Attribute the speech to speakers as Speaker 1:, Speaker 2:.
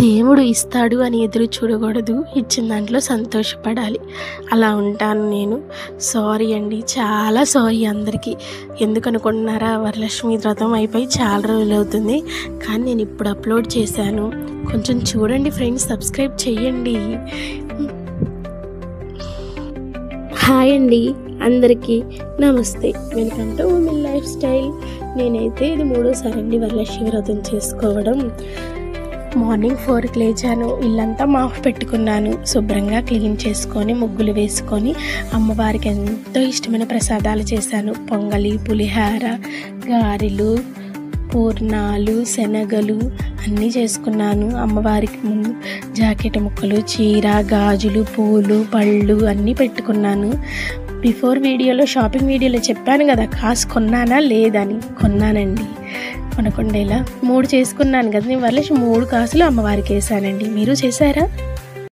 Speaker 1: దేవుడు ఇస్తాడు అని ఎదురు చూడకూడదు, ఇచ్చిన దాంట్లో సంతోషపడాలి. అలా ఉంటాను నేను. సారీ అండి, చాలా సారీ అందరికీ. ఎందుకు అనుకుంటున్నారా, వరలక్ష్మి వ్రతం అయిపోయి చాలా రోజులు అవుతుంది, కానీ నేను ఇప్పుడు అప్లోడ్ చేశాను. కొంచెం చూడండి ఫ్రెండ్స్, సబ్స్క్రైబ్ చేయండి. హాయ్ అండి అందరికీ, నమస్తే. Welcome to women life style. నేనైతే ఇది 3వ సారి అండి వరలక్ష్మి వ్రతం చేసుకోవడం. మార్నింగ్ 4కి లేచాను, ఇల్లంతా మాఫ్ పెట్టుకున్నాను, శుభ్రంగా క్లీన్ చేసుకొని ముగ్గులు వేసుకొని అమ్మవారికి ఎంతో ఇష్టమైన ప్రసాదాలు చేశాను. పొంగలి, పులిహార, గారెలు, పూర్ణాలు, శనగలు అన్నీ చేసుకున్నాను. అమ్మవారికి ముందు జాకెట్ ముక్కలు, చీర, గాజులు, పూలు, పళ్ళు అన్నీ పెట్టుకున్నాను. బిఫోర్ వీడియోలో, షాపింగ్ వీడియోలో చెప్పాను కదా, కాసు కొన్నానా లేదని. కొన్నానండి. కొనకుండేలా 3 చేసుకున్నాను కదా నేను. వరలక్ష్మి 3 కాసులు అమ్మవారికి వేసానండి. మీరు చేశారా?